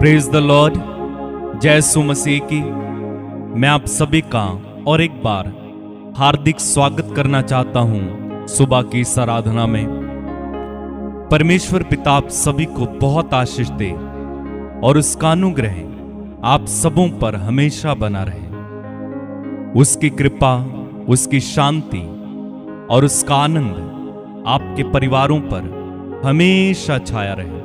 Praise the Lord. जय यीशु मसीह की मैं आप सभी का और एक बार हार्दिक स्वागत करना चाहता हूं सुबह की इस आराधना में। परमेश्वर पिता आप सभी को बहुत आशीष दे और उसका अनुग्रह आप सबों पर हमेशा बना रहे। उसकी कृपा, उसकी शांति और उसका आनंद आपके परिवारों पर हमेशा छाया रहे।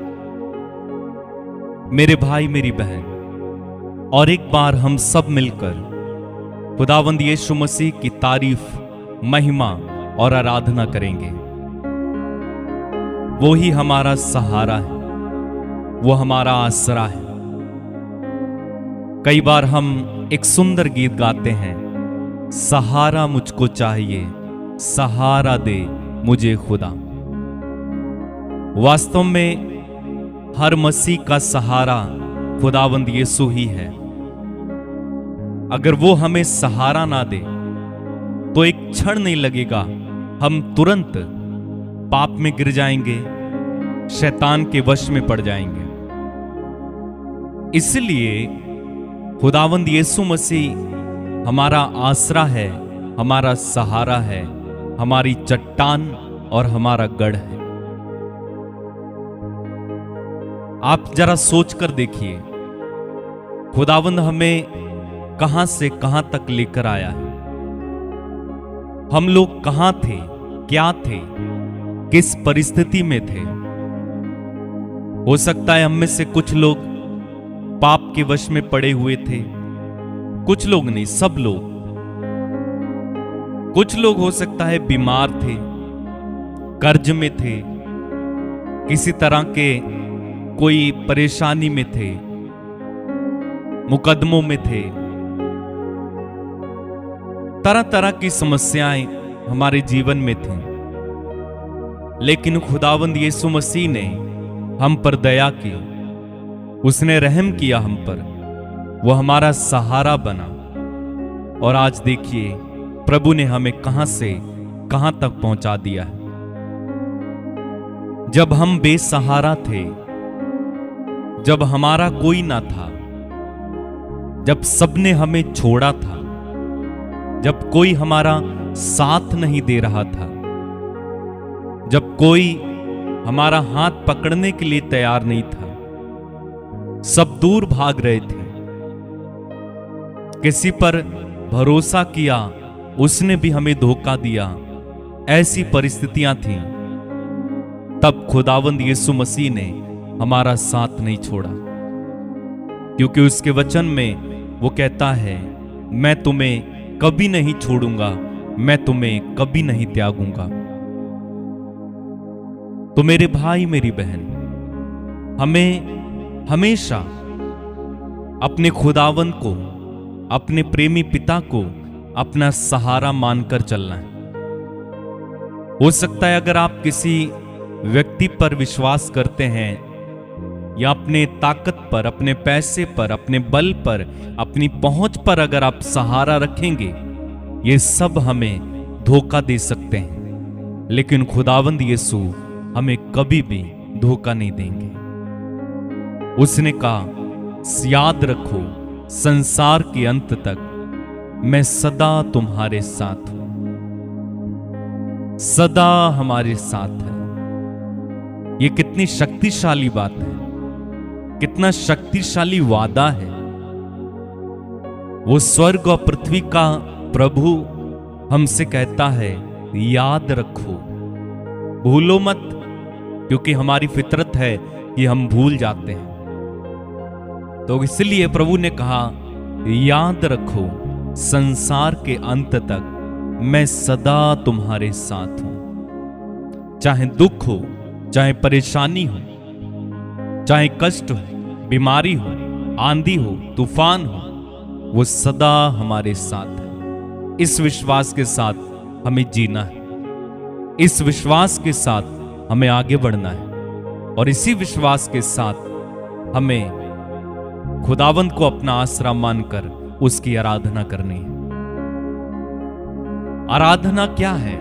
मेरे भाई मेरी बहन, और एक बार हम सब मिलकर खुदावंद यीशु मसीह की तारीफ, महिमा और आराधना करेंगे। वो ही हमारा सहारा है, वो हमारा आसरा है। कई बार हम एक सुंदर गीत गाते हैं, सहारा मुझको चाहिए, सहारा दे मुझे खुदा। वास्तव में हर मसीह का सहारा खुदावंद यीशु ही है। अगर वो हमें सहारा ना दे तो एक क्षण नहीं लगेगा, हम तुरंत पाप में गिर जाएंगे, शैतान के वश में पड़ जाएंगे। इसलिए खुदावंद यीशु मसीह हमारा आसरा है, हमारा सहारा है, हमारी चट्टान और हमारा गढ़ है। आप जरा सोच कर देखिए, खुदावंद हमें कहां से कहां तक लेकर आया है। हम लोग कहां थे, क्या थे, किस परिस्थिति में थे। हो सकता है हम में से कुछ लोग पाप के वश में पड़े हुए थे, कुछ लोग नहीं, सब लोग। कुछ लोग हो सकता है बीमार थे, कर्ज में थे, किसी तरह के कोई परेशानी में थे, मुकदमों में थे। तरह तरह की समस्याएं हमारे जीवन में थीं। लेकिन खुदावंद यीशु मसीह ने हम पर दया की, उसने रहम किया हम पर, वो हमारा सहारा बना। और आज देखिए प्रभु ने हमें कहां से कहां तक पहुंचा दिया है। जब हम बेसहारा थे, जब हमारा कोई ना था, जब सबने हमें छोड़ा था, जब कोई हमारा साथ नहीं दे रहा था, जब कोई हमारा हाथ पकड़ने के लिए तैयार नहीं था, सब दूर भाग रहे थे, किसी पर भरोसा किया, उसने भी हमें धोखा दिया, ऐसी परिस्थितियां थीं, तब खुदावंद यीशु मसीह ने हमारा साथ नहीं छोड़ा। क्योंकि उसके वचन में वो कहता है, मैं तुम्हें कभी नहीं छोड़ूंगा, मैं तुम्हें कभी नहीं त्यागूंगा। तो मेरे भाई मेरी बहन, हमें हमेशा अपने खुदावंद को, अपने प्रेमी पिता को अपना सहारा मानकर चलना है। हो सकता है अगर आप किसी व्यक्ति पर विश्वास करते हैं या अपने ताकत पर, अपने पैसे पर, अपने बल पर, अपनी पहुंच पर अगर आप सहारा रखेंगे, ये सब हमें धोखा दे सकते हैं। लेकिन खुदावंद यीशु हमें कभी भी धोखा नहीं देंगे। उसने कहा, याद रखो संसार के अंत तक मैं सदा तुम्हारे साथ हूं। सदा हमारे साथ है। ये कितनी शक्तिशाली बात है, कितना शक्तिशाली वादा है। वो स्वर्ग और पृथ्वी का प्रभु हमसे कहता है, याद रखो, भूलो मत, क्योंकि हमारी फितरत है कि हम भूल जाते हैं। तो इसलिए प्रभु ने कहा, याद रखो संसार के अंत तक मैं सदा तुम्हारे साथ हूं। चाहे दुख हो, चाहे परेशानी हो, चाहे कष्ट हो, बीमारी हो, आंधी हो, तूफान हो, वो सदा हमारे साथ है। इस विश्वास के साथ हमें जीना है, इस विश्वास के साथ हमें आगे बढ़ना है, और इसी विश्वास के साथ हमें खुदावंद को अपना आसरा मानकर उसकी आराधना करनी है। आराधना क्या है?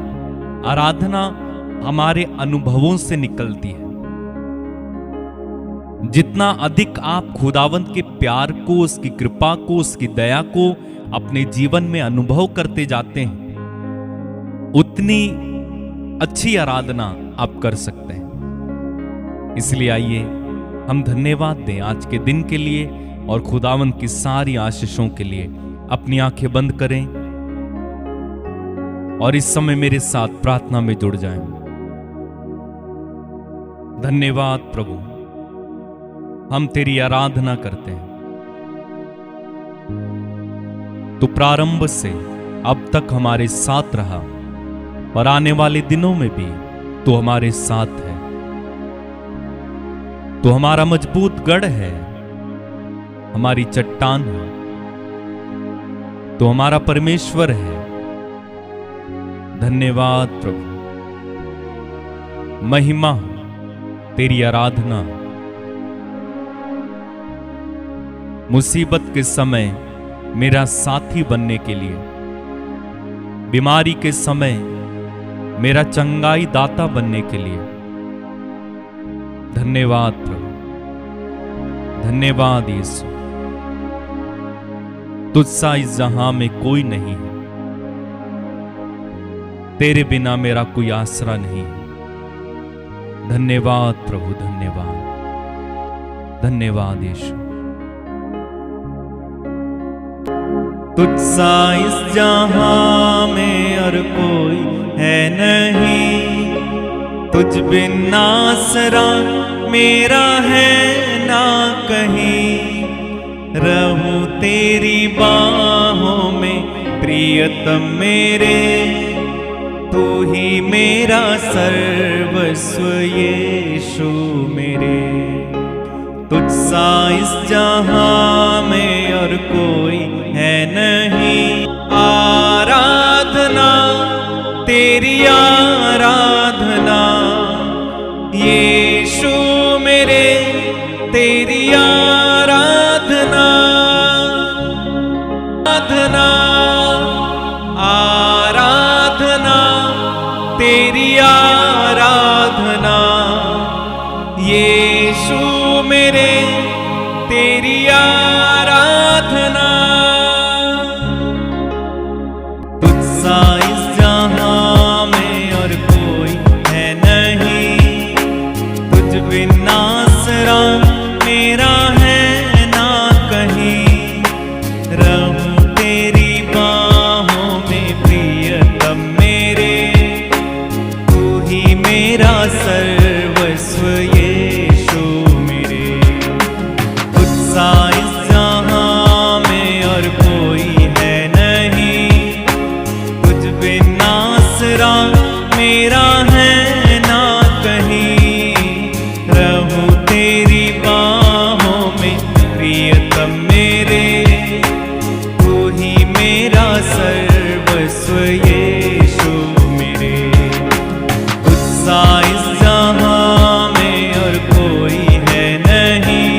आराधना हमारे अनुभवों से निकलती है। जितना अधिक आप खुदावंत के प्यार को, उसकी कृपा को, उसकी दया को अपने जीवन में अनुभव करते जाते हैं, उतनी अच्छी आराधना आप कर सकते हैं। इसलिए आइए हम धन्यवाद दें आज के दिन के लिए और खुदावंत की सारी आशीषों के लिए। अपनी आंखें बंद करें और इस समय मेरे साथ प्रार्थना में जुड़ जाएं। धन्यवाद प्रभु, हम तेरी आराधना करते हैं। तू प्रारंभ से अब तक हमारे साथ रहा और आने वाले दिनों में भी तू हमारे साथ है। तू हमारा मजबूत गढ़ है, हमारी चट्टान है। तू हमारा परमेश्वर है। धन्यवाद प्रभु, महिमा तेरी आराधना। मुसीबत के समय मेरा साथी बनने के लिए, बीमारी के समय मेरा चंगाई दाता बनने के लिए धन्यवाद प्रभु, धन्यवाद यीशु। तुझसा इस जहां में कोई नहीं है, तेरे बिना मेरा कोई आसरा नहीं है। धन्यवाद प्रभु, धन्यवाद, धन्यवाद यीशु। तुझसा इस जहां में और कोई है नहीं, तुझ बिन आसरा मेरा है ना कहीं। रहूं तेरी बाहों में प्रियतम मेरे, तू ही मेरा सर्वस्व यीशु मेरे। तुझसा इस जहां में और कोई है नहीं। आराधना तेरी आराधना यीशु मेरे, तेरी आराधना। आराधना आराधना तेरी आराधना यीशु मेरे, तेरी आराधना। तुझसा इस जहां में और कोई है नहीं, तुझ बिन आसरा मेरा है ना कहीं। रहूं तेरी बाहों में प्रियतम मेरे, तू ही मेरा सर्वस्व यीशु मेरे। तुझसा इस जहां में और कोई है नहीं, तुझ बिन आसरा मेरा है ना कहीं। रहूं तेरी बाहों में प्रियतम मेरे, तू ही मेरा सर्वस्व यीशु मेरे। तुझसा इस जहां में और कोई है नहीं,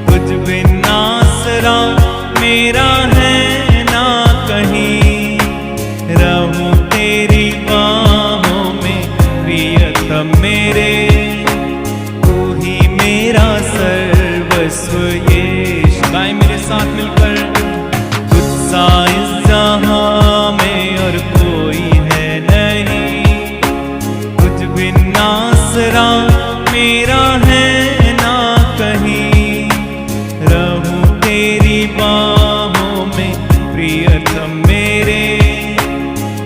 तुझ बिन आसरा मेरा है ना कहीं। रहूं तेरी बाहों में प्रियतम मेरे, तू ही मेरा सर्वस्व यीशु। गाएं मेरे साथ मिलकर। तुझसा इस जहां में और कोई है नहीं, तुझ बिन आसरा मेरा है ना कहीं। रहूं तेरी बाहों में प्रियतम मेरे,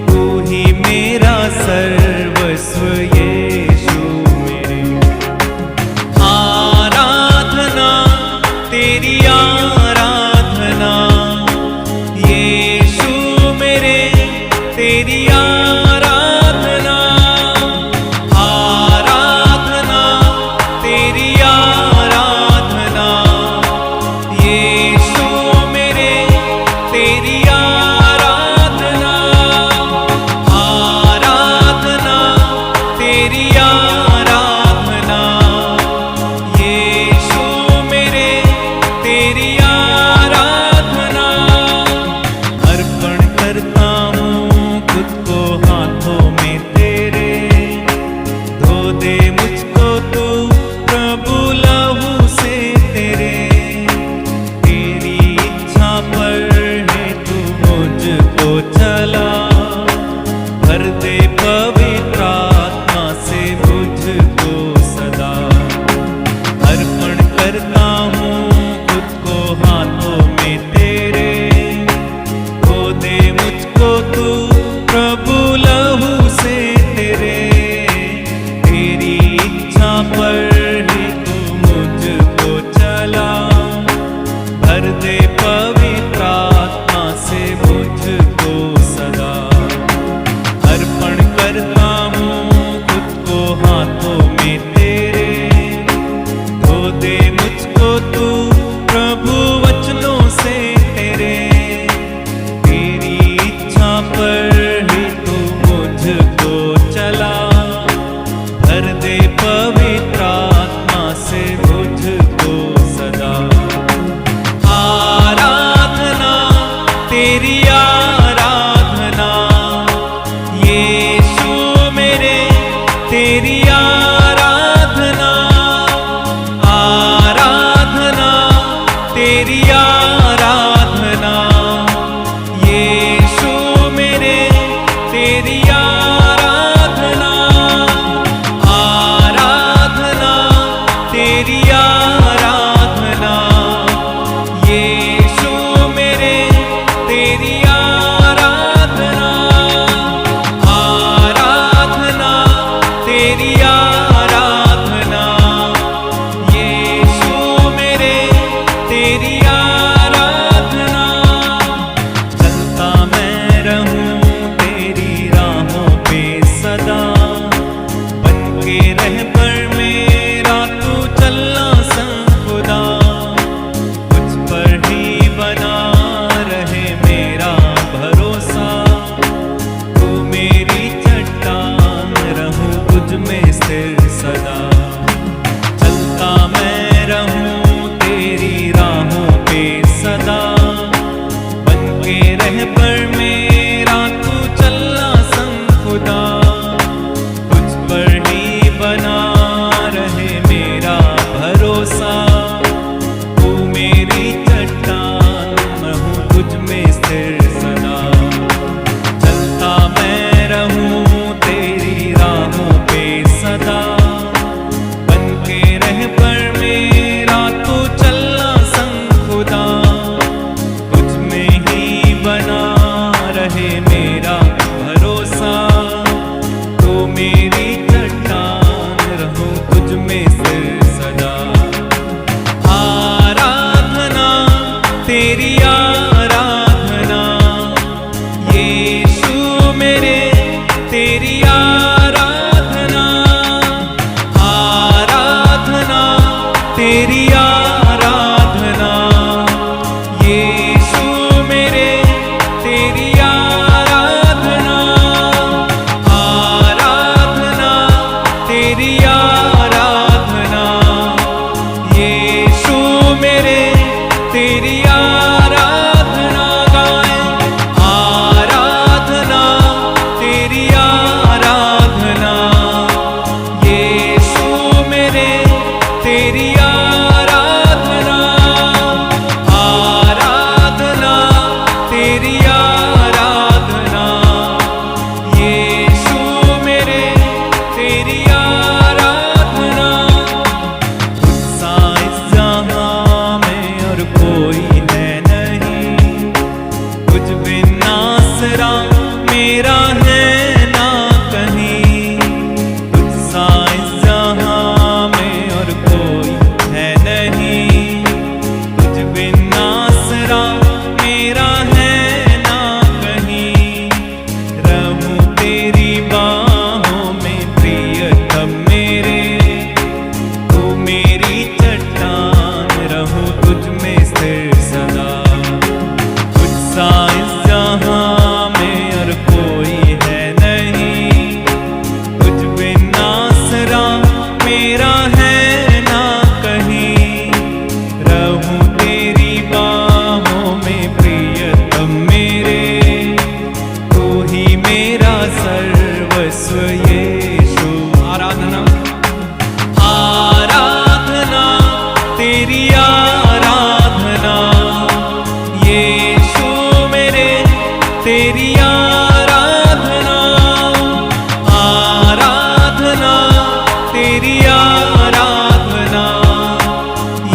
तू ही मेरा सर्वस्व यीशु मेरे। आराधना तेरी आराधना यीशु मेरे, तेरी आराधना। आराधना तेरी आराधना यीशु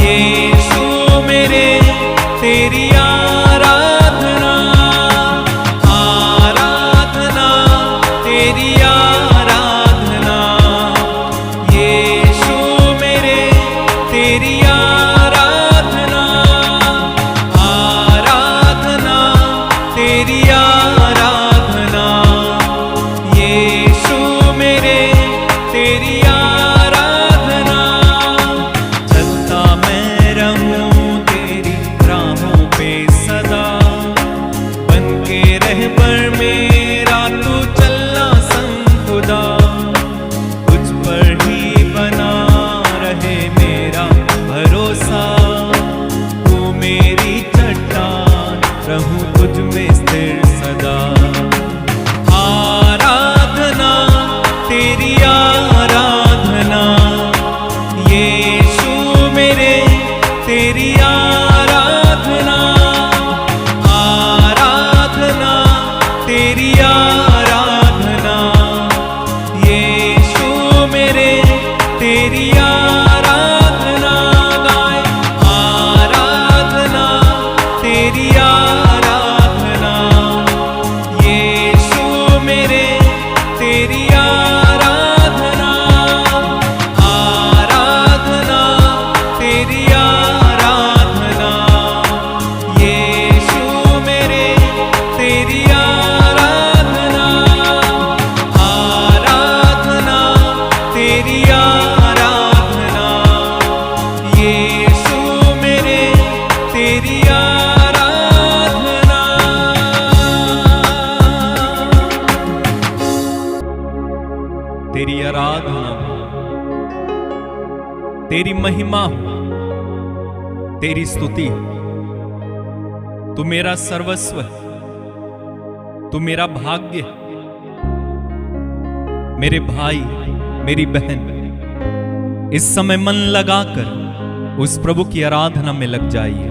यीशु मेरे तेरी आराधना, आराधना तेरी आराधना, यीशु मेरे तेरी आराधना, आराधना तेरी आराधना, यीशु मेरे तेरी आराधना। चलता मैं रहूं तेरी राहों पे सदा, बन के रहबर मेरा तू चलना संग खुदा, तुझ पर ही बना रहे मेरा भरोसा, तू मेरी चट्टान रहूं तुझ में स्थिर सदा। आराधना तेरी आराधना, यीशु मेरे तेरी आराधना, आराधना तेरी आराधना, यीशु मेरे तेरी आराधना। गाए आराधना तेरी आराधना, यीशु मेरे तेरी आराधना, आराधना तेरी आराधना, यीशु मेरे तेरी आराधना, आराधना तेरी आराधना, यीशु मेरे तेरी आराधना। तेरी आराधना हो, तेरी महिमा हो, तेरी स्तुति हो। तू मेरा सर्वस्व है, तू मेरा भाग्य है। मेरे भाई मेरी बहन इस समय मन लगाकर उस प्रभु की आराधना में लग जाइए।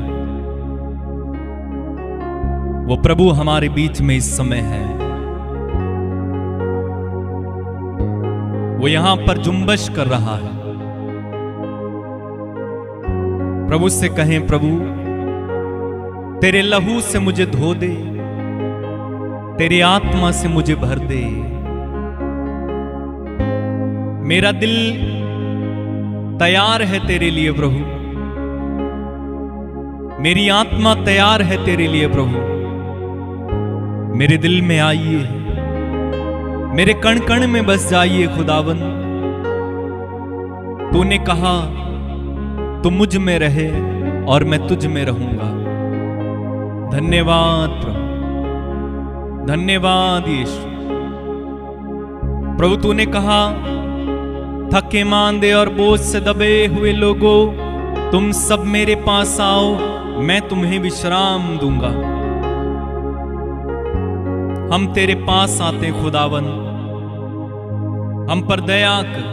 वो प्रभु हमारे बीच में इस समय है। वो यहां पर जुम्बश कर रहा है। प्रभु से कहें, प्रभु तेरे लहू से मुझे धो दे, तेरे आत्मा से मुझे भर दे। मेरा दिल तैयार है तेरे लिए प्रभु, मेरी आत्मा तैयार है तेरे लिए प्रभु। मेरे दिल में आइए, मेरे कण कण में बस जाइए खुदावन। तूने कहा तू मुझ में रहे और मैं तुझ में रहूंगा। धन्यवाद प्रभु, धन्यवाद यीशु। प्रभु तूने कहा, थके मांदे और बोझ से दबे हुए लोगों, तुम सब मेरे पास आओ, मैं तुम्हें विश्राम दूंगा। हम तेरे पास आते खुदावन, हम पर दया कर,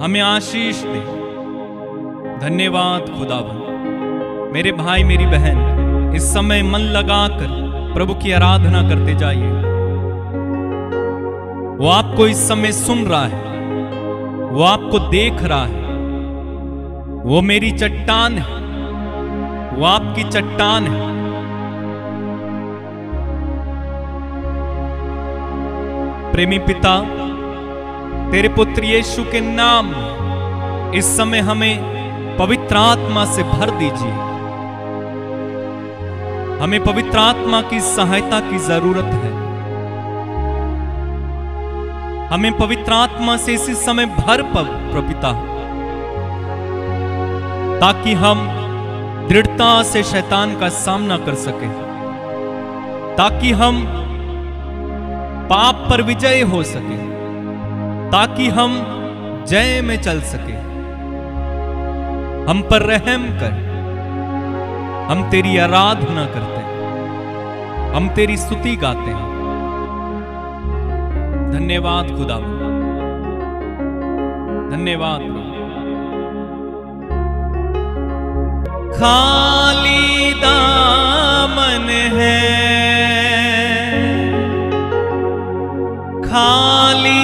हमें आशीष दे। धन्यवाद खुदावन। मेरे भाई मेरी बहन इस समय मन लगाकर प्रभु की आराधना करते जाइए। वो आपको इस समय सुन रहा है, वो आपको देख रहा है। वो मेरी चट्टान है, वो आपकी चट्टान है। प्रेमी पिता, तेरे पुत्र यीशु के नाम में इस समय हमें पवित्र आत्मा से भर दीजिए। हमें पवित्र आत्मा की सहायता की जरूरत है। हमें पवित्र आत्मा से इसी समय भर पिता, ताकि हम दृढ़ता से शैतान का सामना कर सके, ताकि हम पाप पर विजय हो सके, ताकि हम जय में चल सके। हम पर रहम कर। हम तेरी आराधना करते हैं, हम तेरी स्तुति गाते हैं। धन्यवाद खुदा, धन्यवाद। खाली दामन है, खाली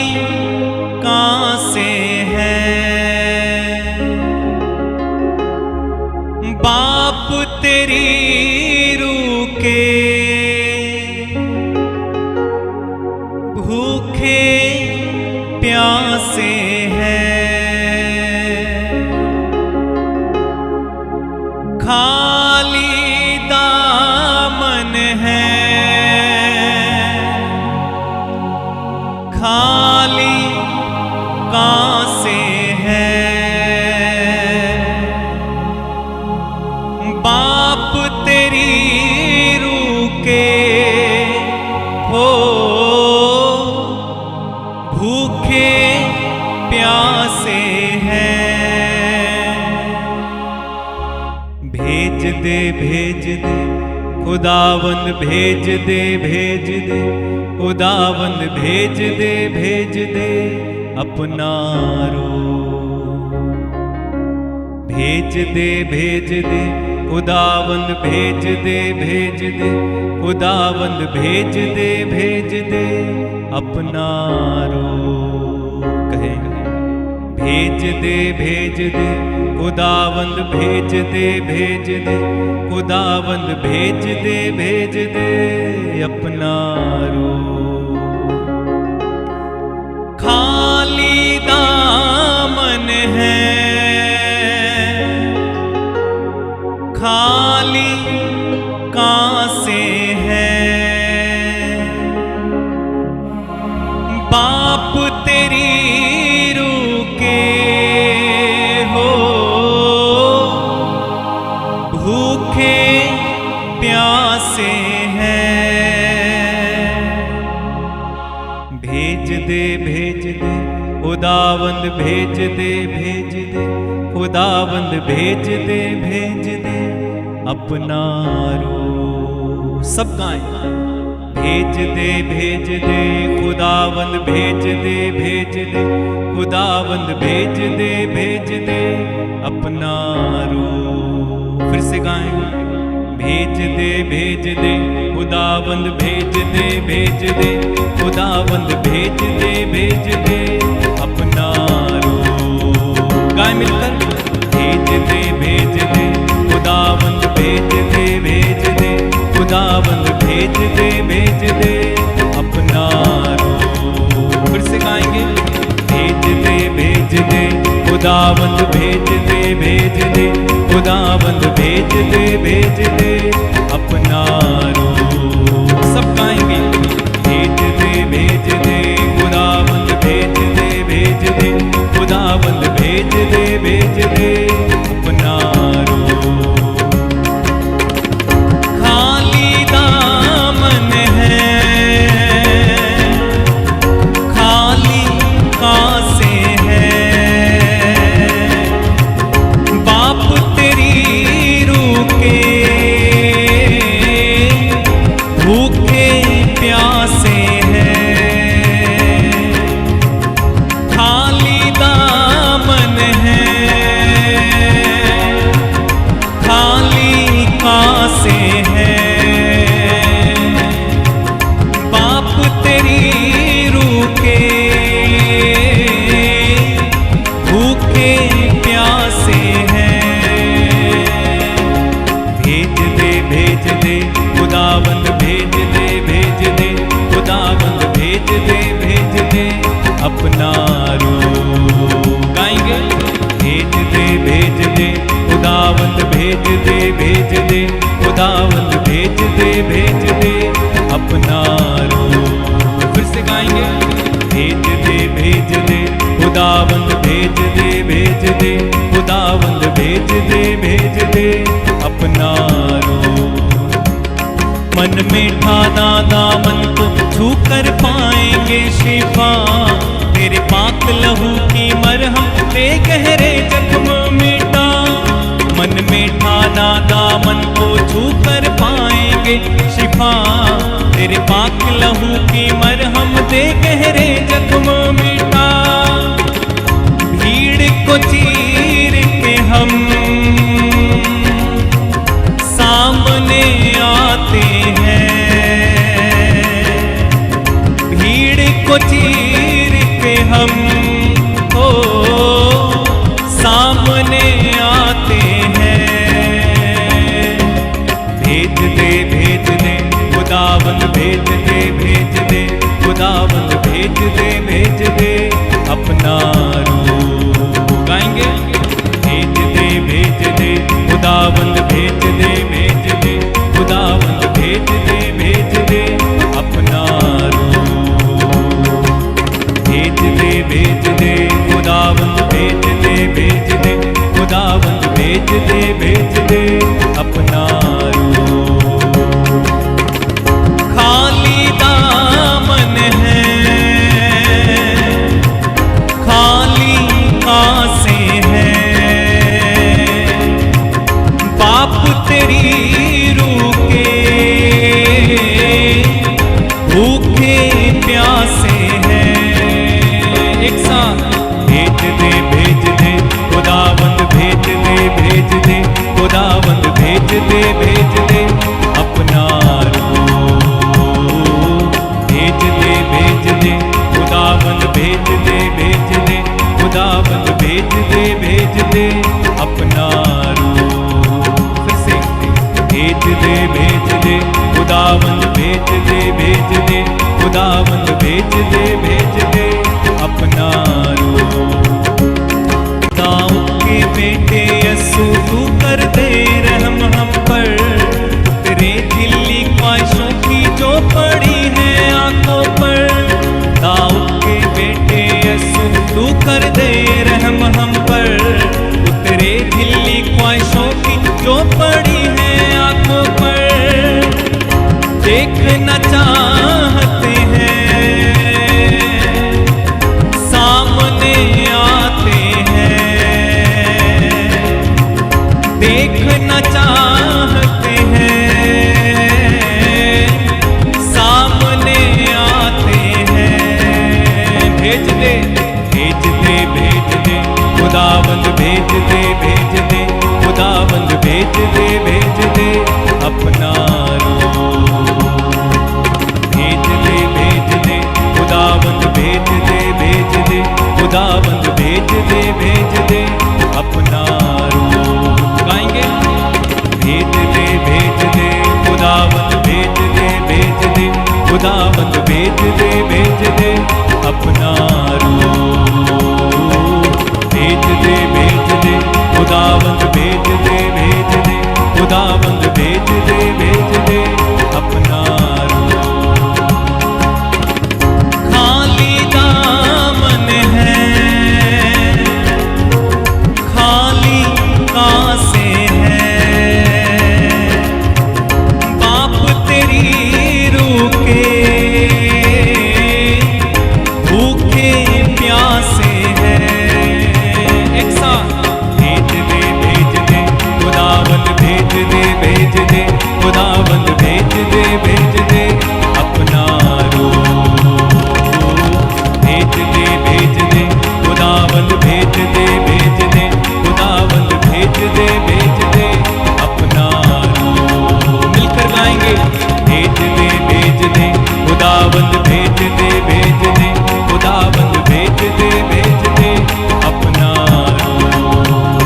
कांसे है, बाप तेरी रूह के भूखे प्यासे हैं, खाली दामन है, खाली कांसे हैं। बाप तेरी रूह के हो भूखे प्यासे हैं। भेज दे खुदावंद, भेज दे खुदावंद, भेज दे अपना रूह। भेज दे खुदावंद, भेज दे खुदावंद, भेज दे अपना रूह। कहेंगे भेज दे खुदावंद, भेज दे खुदावंद, भेज दे अपना रूह। खाली दामन है, खाली कांसे हैं। बाप तेरी रूह के हो भूखे प्यासे हैं। भेज दे खुदावंद, भेज दे खुदावंद, भेज दे अपना रूह। सब गाएं। भेज दे खुदावंद, भेज दे खुदावंद, भेज दे अपना रूह। फिर से गाएं। भेज दे खुदावंद, भेज दे खुदावंद, भेज दे अपना रूह। गाएं मिलकर। भेज दे खुदावंद, भेज दे खुदावंद, भेज दे अपना रूह। फिर से गाएंगे। भेज दे खुदावंद, भेज दे खुदावंद, भेज दे अपना रूह। सब गाएंगे। भेज दे खुदावंद, भेज दे खुदावंद, भेज दे अपना रूह। खाली दामन है, खाली कांसे हैं। बाप तेरी रूह के भूखे प्यासे हैं। खाली दामन है, खाली कांसे हैं। बाप तेरी रूह के भूखे प्यासे हैं। भेज दे खुदावंद, भेज दे खुदावंद, भेज दे अपना रूह। गाएंगे। भेज दे खुदावंद, भेज दे खुदावंद, भेज दे अपना रूह। फिर से गाएंगे। भेज दे खुदावंद, भेज दे खुदावंद, भेज दे अपना रूह। मन में ठाना दामन को छू कर पाएंगे शिफा। तेरे पाक लहू की मरहम ते गहरे जख्म मिटा। मन में ठाना दामन को छू कर पाएंगे शिफा। तेरे पाक लहू की मरहम ते गहरे जख्म मिटा। भीड़ को चीर के हम सामने आते हैं। भीड़ को चीर के हम सामने आते हैं। खुदावंद भेज दे खुदावंद भेज दे अपना रूह। भेज दे खुदावंद भेज दे खुदावंद भेज दे अपना रूह। खाली दामन है, खाली आसें हैं, बाप तेरी रूह के भूखे प्यासे हैं। एक साथ भेज दे खुदावंद भेज दे खुदावंद भेज दे अपना रूह। भेज दे खुदावंद भेज दे खुदावंद भेज दे अपना रूह। फिर से भेज दे खुदावंद भेज दे खुदावंद भेज दे अपना रूह। दाऊद के बेटे यसू तू कर दे रहम हम पर, तेरे दिली ख्वाहिशों की जो पड़ी है आंखों पर। दाऊद के बेटे यसू तू कर दे रहम हम पर, तेरे दिली ख्वाहिशों की जो पड़ी है आंखों पर। देखना चाहते हैं सामने आते हैं, देखना चाहते हैं सामने आते हैं। भेज दे खुदावंद भेज दे खुदावंद भेज दे अपना रूह। भेज दे खुदावंद भेज दे खुदावंद भेज दे अपना रूह। गाएंगे भेज दे खुदावंद भेज दे खुदावंद भेज दे अपना रूह। भेज दे खुदावंद भेज दे खुदावंद भेज दे अपना रूह। खाली दामन है, खाली आसें हैं, बाप तेरी रूह के भूखे प्यासे हैं। एक साथ भेज दे खुदावंद भेज दे खुदावंद भेज दे अपना रूह। भेज दे खुदावंद भेज दे खुदावंद भेज दे अपना रूह। मिलकर गाएंगे भेज दे खुदावंद भेज दे खुदावंद भेज दे अपना रूह।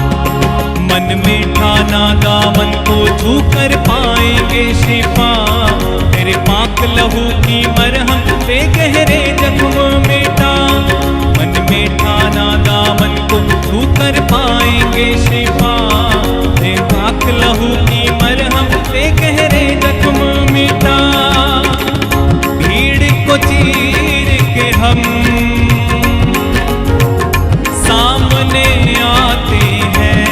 मन में ठाना दामन को छू कर पाएंगे शिफा, तेरे पाक लहू की मरहम पे गहरे जख्म मिटा। मन में ठाना दामन को छू कर पाएंगे शिफा, तेरे पाक लहू की मरहम पे गहरे जख्म मिटा। भीड़ को चीर के हम सामने आते हैं,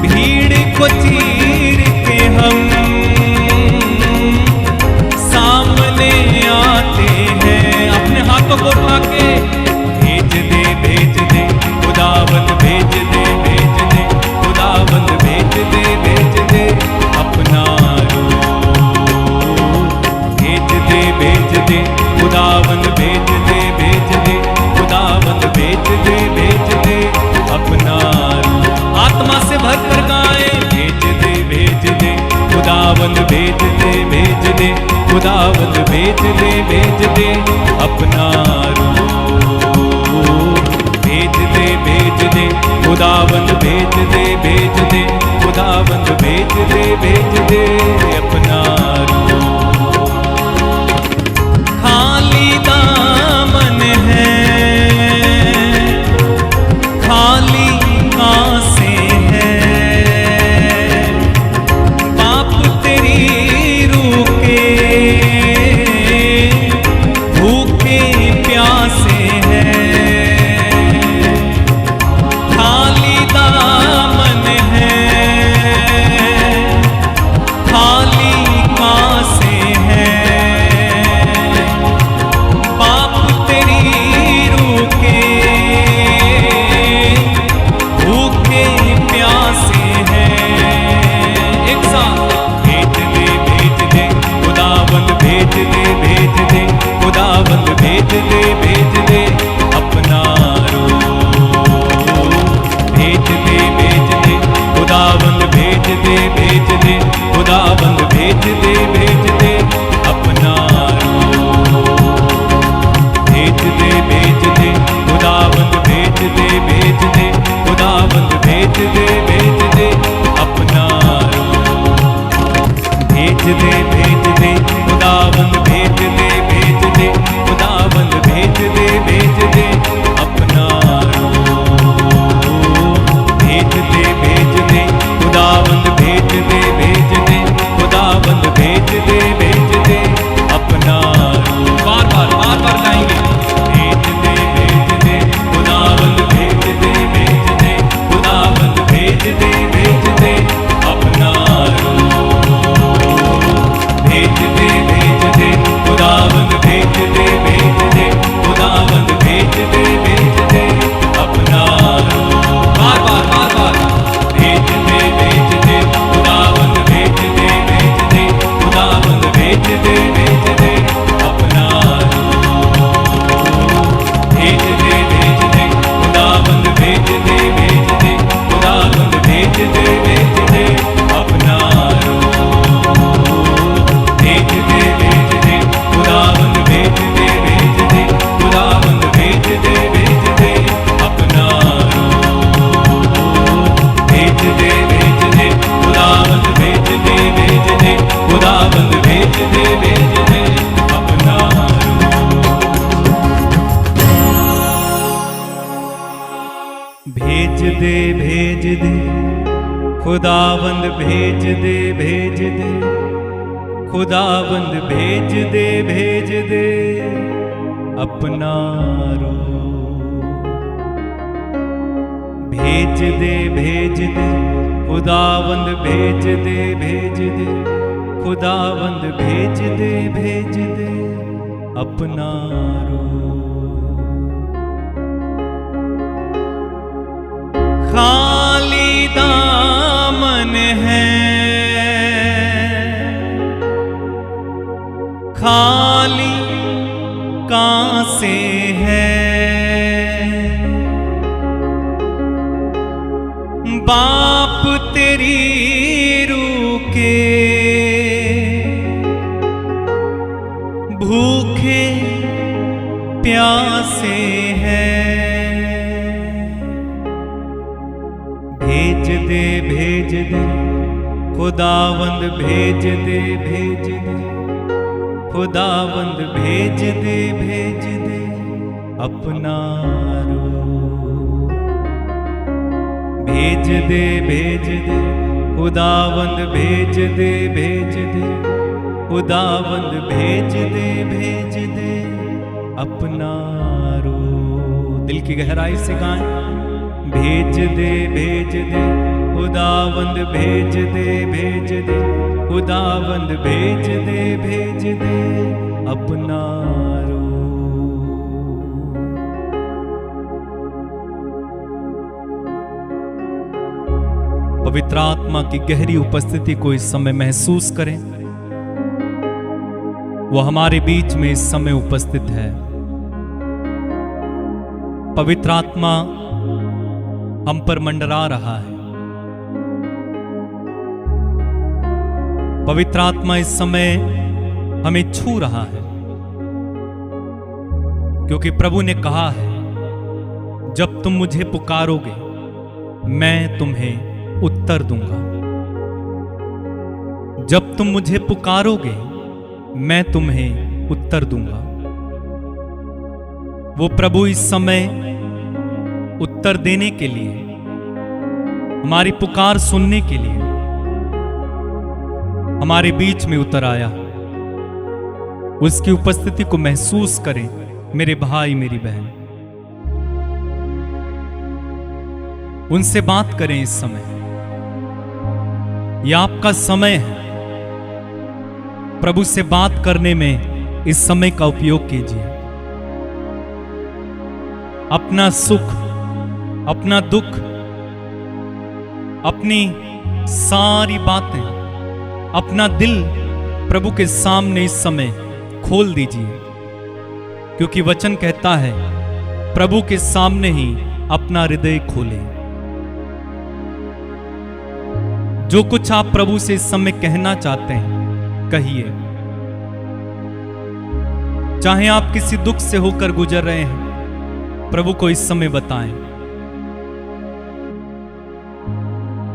भीड़ को चीर के हम सामने आते हैं। अपने हाथों को उठा के भेज दे खुदावंद भेज दे खुदावंद भेज दे अपना रूह। भेज दे खुदावंद भेज दे खुदावंद भेज दे अपना रूह। आत्मा से भर कर गाए भेज दे खुदावंद भेज दे खुदावंद भेज दे अपना रूह। भेज दे खुदावंद भेज दे खुदावंद भेज दे अपना रूह। खाली दामन है, खाली आसें खुदावंद भेज दे अपना रूह। भेज दे खुदावंद भेज दे खुदावंद भेज दे अपना रूह। भेज दे खुदावंद भेज दे खुदावंद भेज दे अपना रूह। भेज दे खुदावंद भेज दे खुदावंद भेज दे अपना रूह। भेज दे खुदावंद भेज दे खुदावंद भेज दे अपना रूह। बार बार गाएंगे। भेज दे खुदावंद भेज दे खुदावंद भेज दे अपना रूह। भेज दे खुदावंद भेज दे खुदावंद भेज दे अपना रूह। बार बार भेज दे खुदावंद भेज दे खुदावंद भेज दे अपना रूह। भेज दे खुदावंद भेज दे खुदावंद भेज दे अपना रूह। भेज दे खुदावंद भेज दे खुदावंद भेज दे अपना रूह। भेज दे खुदावंद भेज दे खुदावंद भेज दे अपना रूह। भेज दे खुदावंद भेज दे खुदावंद भेज दे अपना रूह। भेज दे खुदावंद भेज दे खुदावंद भेज दे अपना रूह। खाली दामन है, खाली कांसे है, बाप तेरी रूह के भूखे प्यासे हैं। भेज दे खुदावंद भेज दे खुदावंद भेज दे अपना रूह। भेज दे खुदावंद भेज दे खुदावंद भेज दे अपना रूह। दिल की गहराई से गाएं। भेज दे खुदावंद भेज दे खुदावंद भेज दे अपना रूह। पवित्र आत्मा की गहरी उपस्थिति को इस समय महसूस करें। वो हमारे बीच में इस समय उपस्थित है। पवित्र आत्मा हम पर मंडरा रहा है। पवित्र आत्मा इस समय हमें छू रहा है, क्योंकि प्रभु ने कहा है, जब तुम मुझे पुकारोगे मैं तुम्हें उत्तर दूंगा। जब तुम मुझे पुकारोगे मैं तुम्हें उत्तर दूंगा। वो प्रभु इस समय उत्तर देने के लिए, हमारी पुकार सुनने के लिए हमारे बीच में उतर आया। उसकी उपस्थिति को महसूस करें मेरे भाई मेरी बहन। उनसे बात करें इस समय। यह आपका समय है। प्रभु से बात करने में इस समय का उपयोग कीजिए। अपना सुख, अपना दुख, अपनी सारी बातें, अपना दिल प्रभु के सामने इस समय खोल दीजिए। क्योंकि वचन कहता है प्रभु के सामने ही अपना हृदय खोले। जो कुछ आप प्रभु से इस समय कहना चाहते हैं कहिए। चाहे आप किसी दुख से होकर गुजर रहे हैं, प्रभु को इस समय बताएं।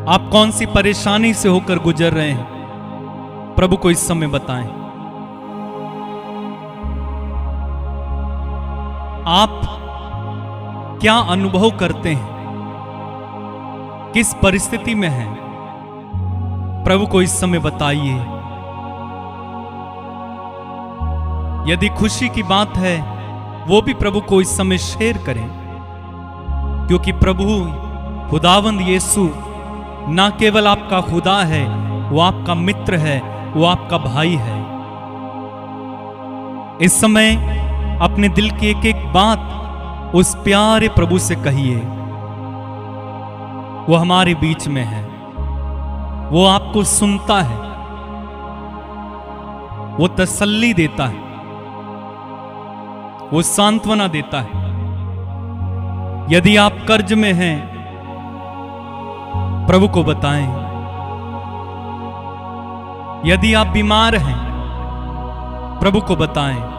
आप कौन सी परेशानी से होकर गुजर रहे हैं, प्रभु को इस समय बताएं। आप क्या अनुभव करते हैं, किस परिस्थिति में हैं, प्रभु को इस समय बताइए। यदि खुशी की बात है वो भी प्रभु को इस समय शेयर करें, क्योंकि प्रभु खुदावंद यीशु ना केवल आपका खुदा है, वो आपका मित्र है, वो आपका भाई है। इस समय अपने दिल की एक एक बात उस प्यारे प्रभु से कहिए। वो हमारे बीच में है, वो आपको सुनता है, वो तसल्ली देता है, वो सांत्वना देता है। यदि आप कर्ज में हैं, प्रभु को बताएं। यदि आप बीमार हैं, प्रभु को बताएं।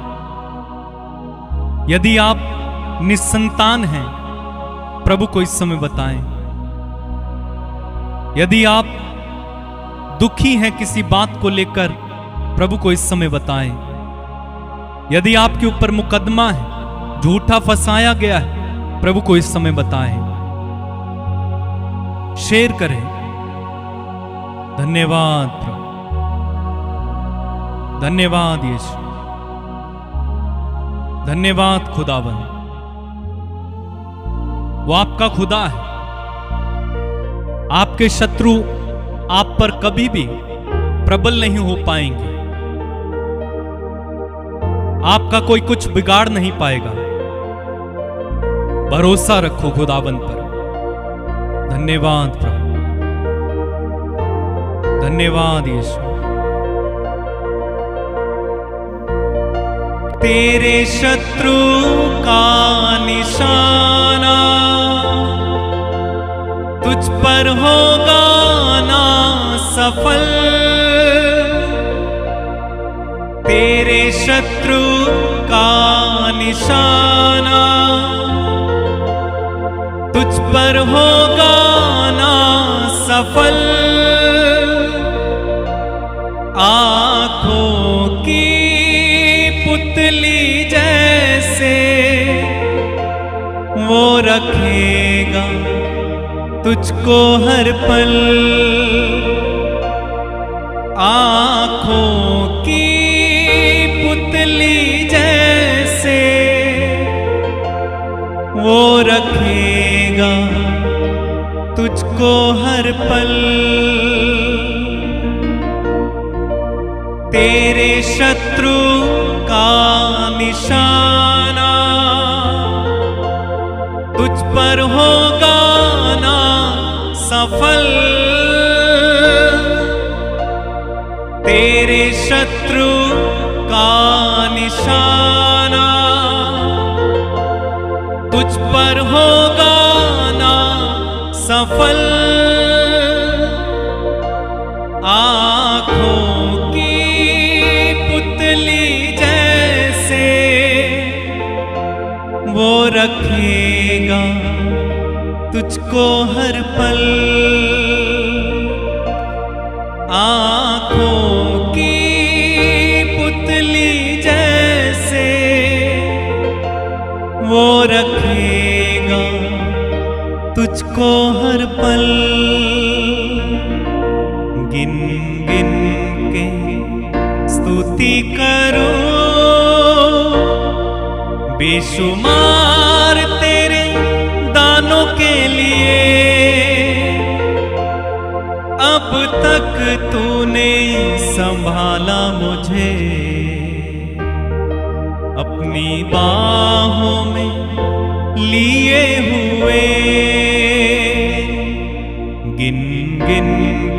यदि आप निसंतान हैं, प्रभु को इस समय बताएं। यदि आप दुखी हैं किसी बात को लेकर, प्रभु को इस समय बताएं। यदि आपके ऊपर मुकदमा है, झूठा फंसाया गया है, प्रभु को इस समय बताएं। शेयर करें। धन्यवाद प्रभु, धन्यवाद यीशु, धन्यवाद खुदावन। वो आपका खुदा है। आपके शत्रु आप पर कभी भी प्रबल नहीं हो पाएंगे। आपका कोई कुछ बिगाड़ नहीं पाएगा। भरोसा रखो खुदावन पर। धन्यवाद प्रभु, धन्यवाद यीशु। तेरे शत्रु का निशाना तुझ पर होगा ना सफल। तेरे शत्रु का निशाना तुझ पर होगा ना सफल। आंखों की पुतली जैसे वो रखेगा तुझको हर पल। आंखों की पुतली जैसे वो रखेगा तुझको हर पल। तेरे शत्रु का निशाना तुझ पर होगा ना सफल। तेरे शत्रु का निशाना तुझ पर होगा ना सफल। आंखों की पुतली जैसे वो रखेगा तुझको हर पल। आंखों की पुतली जैसे वो रखेगा तुझको हर पल। गिन गिन के स्तुति करो, बेशुमार तेरे दानों के लिए। अब तक तूने संभाला मुझे अपनी बाहों में लिए हुए। गिन गिन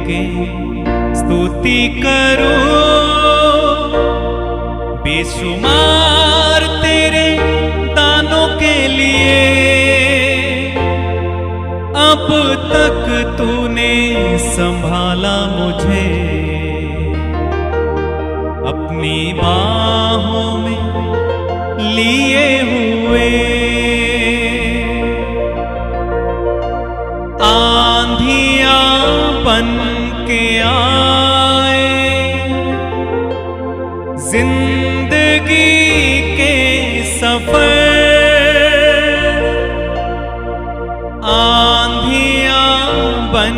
के स्तुति करो, बेशुमार तेरे लिए। अब तक तूने संभाला मुझे अपनी बाहों में लिए हुए। आंधियां बन के आए जिंदगी के सफर, आंधियां बन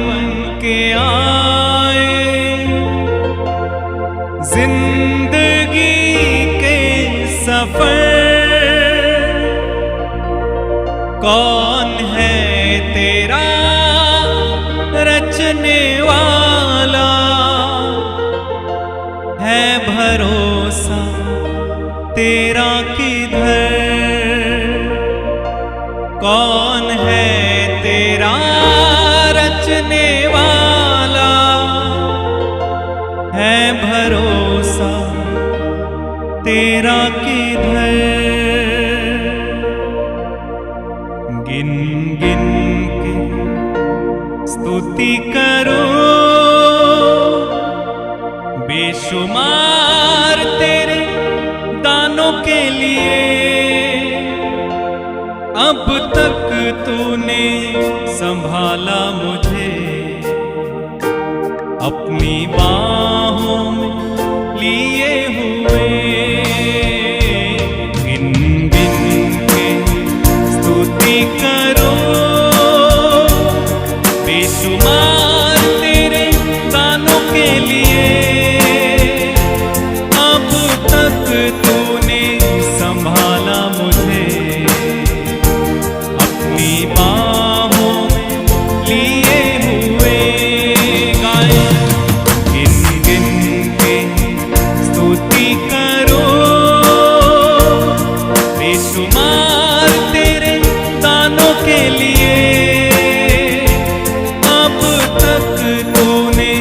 के आए जिंदगी के सफर। कौन है तेरा रचने वाला, है भरोसा तेरा किधर। कौन है तेरा रचने वाला, है भरोसा तेरा किधर। गिन गिन के स्तुति करो, बेशुमार तेरे दानों के लिए। अब तक तूने संभाला मुझे अपनी बाहों में लिए हुए। गिन गिन के स्तुति करो, बेशुमार तेरे दानों के लिए। अब तक तूने संभाला मुझे अपनी बाहों में लिए हुए। गाए गिन गिन के स्तुति करो, बेशुमार तेरे दानों के लिए। अब तक तूने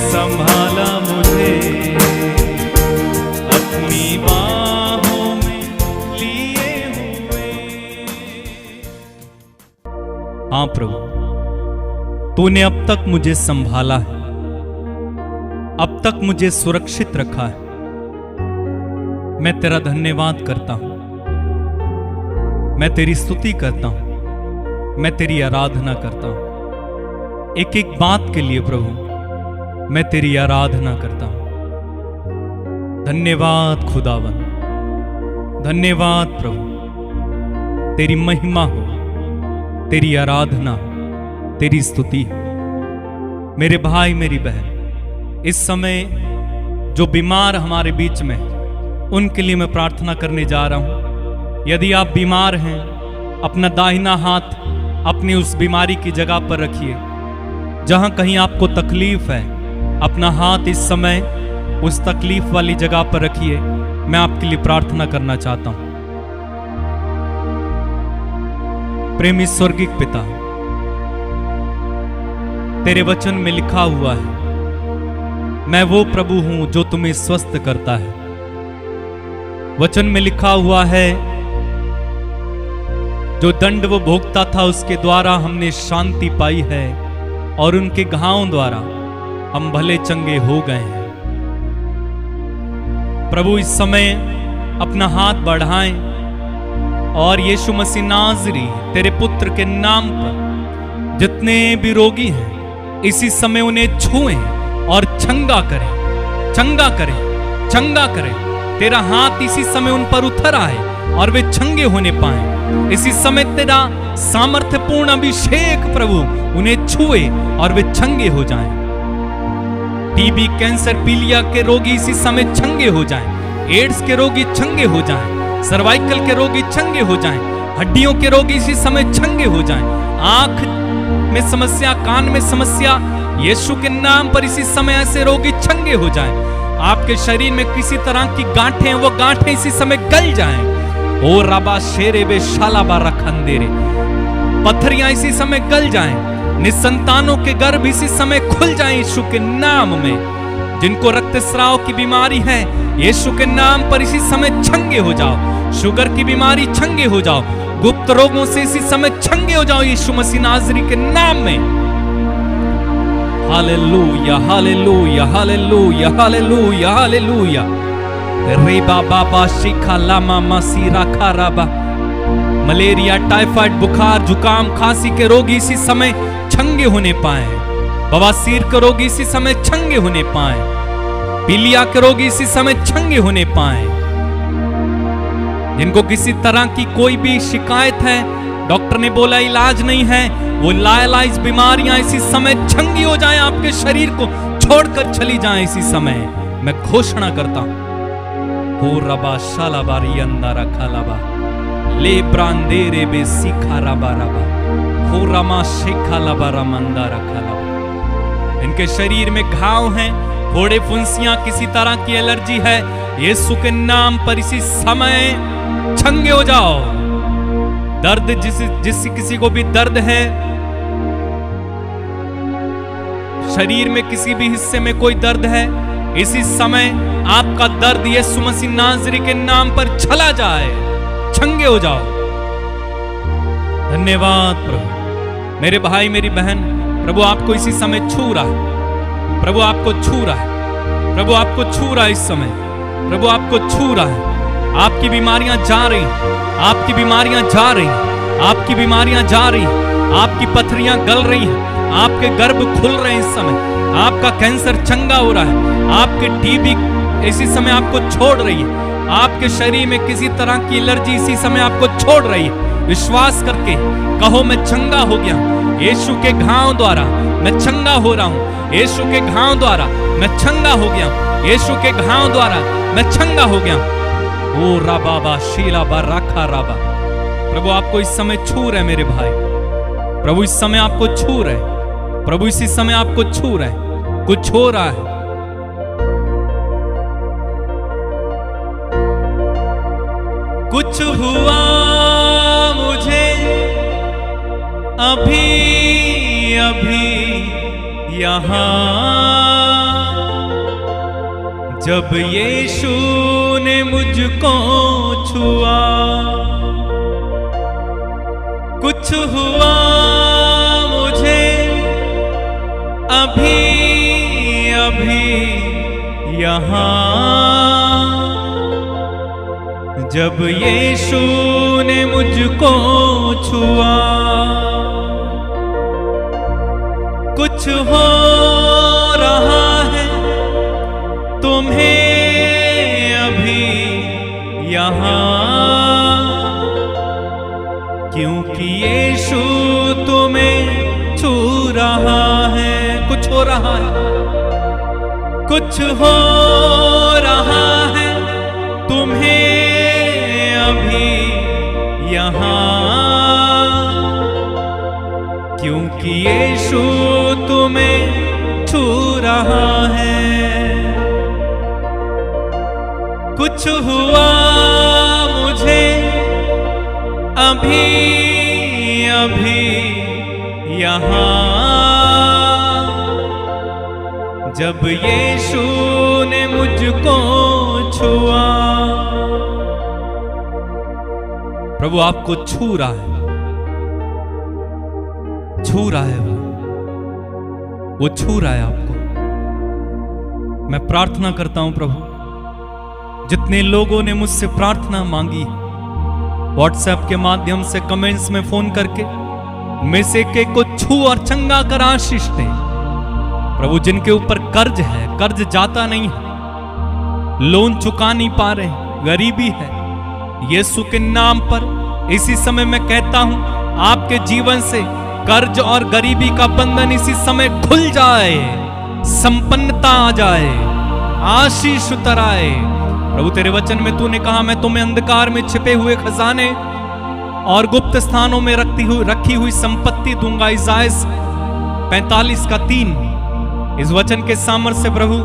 संभाला मुझे अपनी बाहों में लिए हुए। हाँ प्रभु, तूने अब तक मुझे संभाला है, अब तक मुझे सुरक्षित रखा है। मैं तेरा धन्यवाद करता हूं, मैं तेरी स्तुति करता हूं, मैं तेरी आराधना करता हूं। एक एक बात के लिए प्रभु मैं तेरी आराधना करता हूं। धन्यवाद खुदावन, धन्यवाद प्रभु। तेरी महिमा हो, तेरी आराधना हो, तेरी स्तुति हो। मेरे भाई मेरी बहन इस समय जो बीमार हमारे बीच में है, उनके लिए मैं प्रार्थना करने जा रहा हूं। यदि आप बीमार हैं, अपना दाहिना हाथ अपनी उस बीमारी की जगह पर रखिए। जहां कहीं आपको तकलीफ है, अपना हाथ इस समय उस तकलीफ वाली जगह पर रखिए। मैं आपके लिए प्रार्थना करना चाहता हूं। प्रेमी स्वर्गीय पिता, तेरे वचन में लिखा हुआ है, मैं वो प्रभु हूं जो तुम्हें स्वस्थ करता है। वचन में लिखा हुआ है, जो दंड वो भोगता था उसके द्वारा हमने शांति पाई है, और उनके घावों द्वारा हम भले चंगे हो गए हैं। प्रभु इस समय अपना हाथ बढ़ाएं और यीशु मसीह नाज़री तेरे पुत्र के नाम पर जितने भी रोगी हैं, इसी समय उन्हें छुएं और चंगा करें, चंगा करें, चंगा करें। तेरा हाथ इसी समय उन पर उतर आए और वे चंगे होने पाएं। इसी समय तेरा सामर्थ्यपूर्ण अभिषेक प्रभु उन्हें छुए और वे चंगे हो जाएं। टीबी, कैंसर, पीलिया के रोगी इसी समय चंगे हो जाएं। एड्स के रोगी चंगे हो जाएं। सर्वाइकल के रोगी चंगे हो जाएं। हड्डियों के रोगी इसी समय चंगे हो जाएं। आंख में समस्या, कान में समस्या, यीशु के नाम पर इसी समय ऐसे रोगी चंगे हो जाएं। आपके शरीर में किसी तरह की गांठें, वो गांठें इसी समय गल जाएं। ओ रबा शेरे बे शाला बा रखंदेरे, पत्थरियां इसी समय गल जाएं। निसंतानों के गर्भ इसी समय खुल जाएं यीशु के नाम में। जिनको रक्तस्राव की बीमारी है, यीशु के नाम पर इसी समय चंगे हो जाओ। शुगर की बीमारी चंगे हो जाओ। गुप्त रोगों से इसी समय छंगे हो जाओ यीशु मसीह नाज़री के नाम में। Hallelujah hallelujah hallelujah hallelujah hallelujah. रे बाबा बा शिखा लामा मसीरा खाराबा। मलेरिया, टाइफाइड, बुखार, जुकाम, खांसी के रोगी इसी समय छंगे होने पाए। बवासीर के रोगी इसी समय छंगे होने पाए। पीलिया के रोगी इसी समय छंगे होने पाए। जिनको किसी तरह की कोई भी शिकायत है, डॉक्टर ने बोला इलाज नहीं है, वो लाइलाज बीमारियां इसी समय छंगी हो जाएं, आपके शरीर को छोड़कर चली जाएं इसी समय। मैं घोषणा करता हूं, हो रबा शालाबारी अंदर खालाबा ले ब्रांदेरे बे सीखा रबा रबा हो रमा शेखा लबा रमंदारा खालाबा। इनके शरीर में घाव हैं, फोड़े फुंसियां, किसी तरह की एलर्जी है, यीशु के नाम पर इसी समय छंगे हो जाओ। दर्द जिस किसी को भी दर्द है, शरीर में किसी भी हिस्से में कोई दर्द है, इसी समय आपका दर्द यीशु मसीह नाज़री के नाम पर चला जाए, छंगे हो जाओ। धन्यवाद प्रभु। मेरे भाई मेरी बहन, प्रभु आपको इसी समय छू रहा है, प्रभु आपको छू रहा है, प्रभु आपको छू रहा है इस समय, प्रभु आपको छू रहा है। आपकी बीमारियां जा रही, आपकी बीमारियां जा रही, आपकी बीमारियां जा रही, आपकी पथरियां गल रही हैं, आपके गर्भ खुल रहे हैं इस समय, आपका कैंसर चंगा हो रहा है, आपके टीबी इसी समय आपको छोड़ रही है, आपके शरीर में किसी तरह की एलर्जी इसी समय आपको छोड़ रही है। विश्वास करके कहो मैं चंगा हो गया, यीशु के घाव द्वारा मैं चंगा हो रहा हूं, यीशु के घाव द्वारा मैं चंगा हो गया, यीशु के घाव द्वारा मैं चंगा हो गया। ओ राबाबा शीला बा राखा राबा। प्रभु आपको इस समय छू रहे मेरे भाई, प्रभु इस समय आपको छू रहे, प्रभु इसी समय आपको छू रहे। कुछ हो रहा है, कुछ हुआ मुझे अभी अभी यहाँ, जब यीशु ने मुझको छुआ। कुछ हुआ मुझे अभी अभी यहाँ, जब यीशु ने मुझको छुआ। कुछ हो रहा है तुम्हें अभी यहाँ, क्योंकि यीशु तुम्हें छू रहा है। कुछ हो रहा है, कुछ हो रहा है तुम्हें अभी यहाँ, क्योंकि यीशु तुम्हें छू रहा है। कुछ हुआ मुझे अभी अभी यहाँ, जब यीशु ने मुझको छुआ। प्रभु आपको छू रहा है, छू रहा है, वो छू रहा है आपको। मैं प्रार्थना करता हूं प्रभु, जितने लोगों ने मुझसे प्रार्थना मांगी व्हाट्सएप के माध्यम से, कमेंट्स में फोन करके, में से के को छू और चंगा कर आशीष दे प्रभु। जिनके ऊपर कर्ज है, कर्ज जाता नहीं है, लोन चुका नहीं पा रहे, गरीबी है, यीशु के नाम पर इसी समय मैं कहता हूं, आपके जीवन से कर्ज और गरीबी का बंधन इसी समय खुल जाए, संपन्नता आ जाए, आशीष उतर आए। प्रभु तेरे वचन में तूने कहा, मैं तुम्हें अंधकार में छिपे हुए खजाने और गुप्त स्थानों में रखी हुई संपत्ति दूंगा। इसाइयाह 45:3। इस वचन के सामर्थ्य से प्रभु,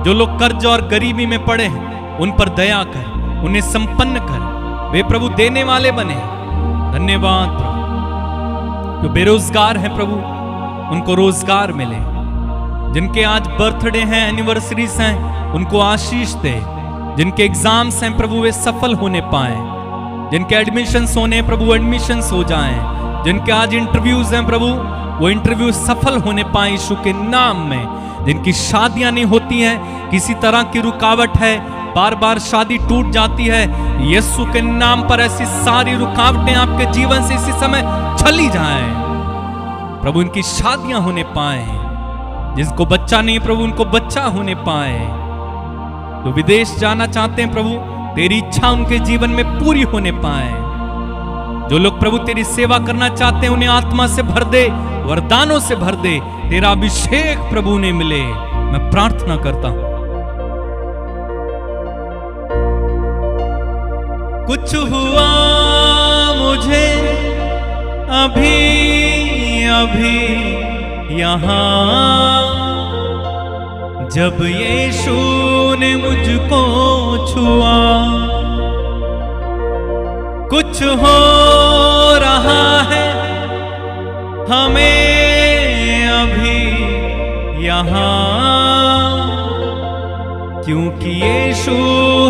जो लोग कर्ज और गरीबी में पड़े हैं उन पर दया कर, उन्हें संपन्न कर, वे प्रभु देने वाले बने। धन्यवाद प्रभु। जो बेरोजगार हैं प्रभु, उनको रोजगार मिले। जिनके आज बर्थडे हैं, एनिवर्सरीज हैं, उनको आशीष दे। जिनके एग्जाम्स हैं प्रभु, वे सफल होने पाए। जिनके एडमिशन्स होने प्रभु एडमिशन्स हो जाएं, जिनके आज इंटरव्यूज हैं प्रभु वो इंटरव्यू सफल होने पाए यीशु के नाम में। जिनकी शादियां नहीं होती हैं, किसी तरह की रुकावट है, बार बार शादी टूट जाती है, यीशु के नाम पर ऐसी सारी रुकावटें आपके जीवन से इसी समय चली जाएं। प्रभु इनकी शादियां होने पाए, जिसको बच्चा नहीं प्रभु उनको बच्चा होने पाए। जो विदेश जाना चाहते हैं प्रभु तेरी इच्छा उनके जीवन में पूरी होने पाए। जो लोग प्रभु तेरी सेवा करना चाहते हैं उन्हें आत्मा से भर दे, वरदानों से भर दे, तेरा अभिषेक प्रभु ने मिले, मैं प्रार्थना करता हूं। कुछ हुआ मुझे अभी अभी यहां, जब यीशु ने मुझको छुआ। कुछ हो रहा है हमें अभी यहां, क्योंकि यीशु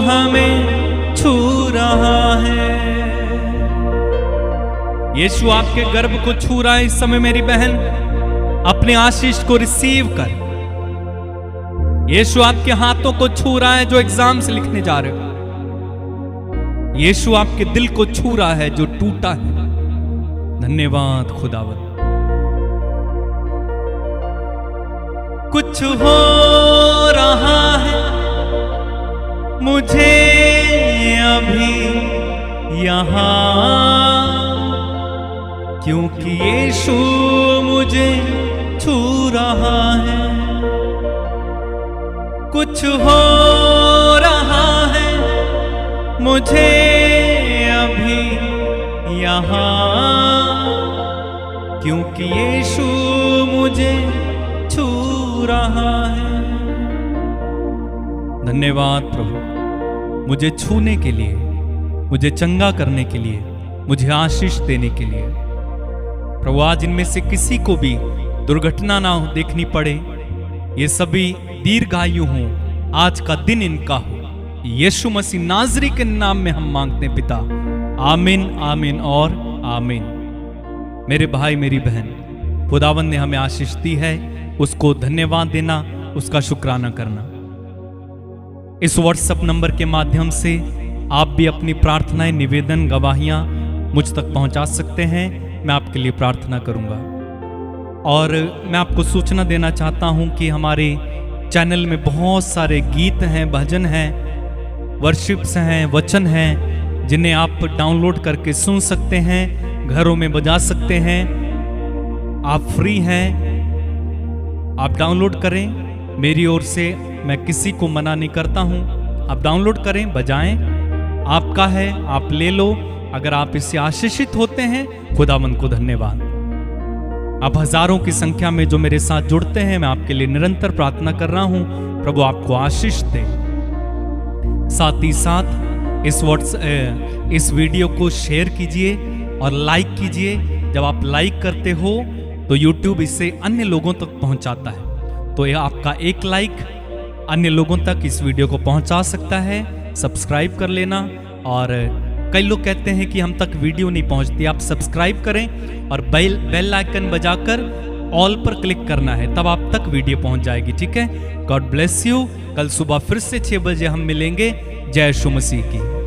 हमें छू रहा है। यीशु आपके गर्भ को छू रहा है इस समय मेरी बहन, अपने आशीष को रिसीव कर। यीशु आपके हाथों को छू रहा है जो एग्जाम्स लिखने जा रहे हो। यीशु आपके दिल को छू रहा है जो टूटा है। धन्यवाद खुदावंद। कुछ हो रहा है मुझे अभी यहां, क्योंकि यीशु मुझे छू रहा है। कुछ हो रहा है मुझे अभी यहां, क्योंकि यीशु मुझे छू रहा है। धन्यवाद प्रभु मुझे छूने के लिए, मुझे चंगा करने के लिए, मुझे आशीष देने के लिए। प्रभु आज इनमें से किसी को भी दुर्घटना ना देखनी पड़े, ये सभी दीर्घायु हों, आज का दिन इनका हो। यीशु मसीह नाजरी के नाम में हम मांगते हैं पिता, आमीन आमीन और आमीन। मेरे भाई मेरी बहन, खुदावंद ने हमें आशीष दी है, उसको धन्यवाद देना, उसका शुक्राना करना। इस व्हाट्सएप नंबर के माध्यम से आप भी अपनी प्रार्थनाएं, निवेदन, गवाहियां मुझ तक पहुंचा सकते हैं। मैं आपके लिए प्रार्थना करूंगा। और मैं आपको सूचना देना चाहता हूं कि हमारे चैनल में बहुत सारे गीत हैं, भजन हैं, वर्शिप्स हैं, वचन हैं, जिन्हें आप डाउनलोड करके सुन सकते हैं, घरों में बजा सकते हैं। आप फ्री हैं, आप डाउनलोड करें। मेरी ओर से मैं किसी को मना नहीं करता हूं, आप डाउनलोड करें, बजाएं, आपका है, आप ले लो। अगर आप इससे आशीषित होते हैं, खुदावंद को धन्यवाद। आप हजारों की संख्या में जो मेरे साथ जुड़ते हैं, मैं आपके लिए निरंतर प्रार्थना कर रहा हूं, प्रभु आपको आशीष दे। साथ ही साथ इस वीडियो को शेयर कीजिए और लाइक कीजिए। जब आप लाइक करते हो तो YouTube इसे अन्य लोगों तक पहुंचाता है, तो यह आपका एक लाइक अन्य लोगों तक इस वीडियो को पहुंचा सकता है। सब्सक्राइब कर लेना। और कई लोग कहते हैं कि हम तक वीडियो नहीं पहुंचती, आप सब्सक्राइब करें और बेल आइकन बजाकर ऑल पर क्लिक करना है, तब आप तक वीडियो पहुंच जाएगी। ठीक है, गॉड ब्लेस यू। कल सुबह फिर से 6 बजे हम मिलेंगे। जय यीशु मसीह की।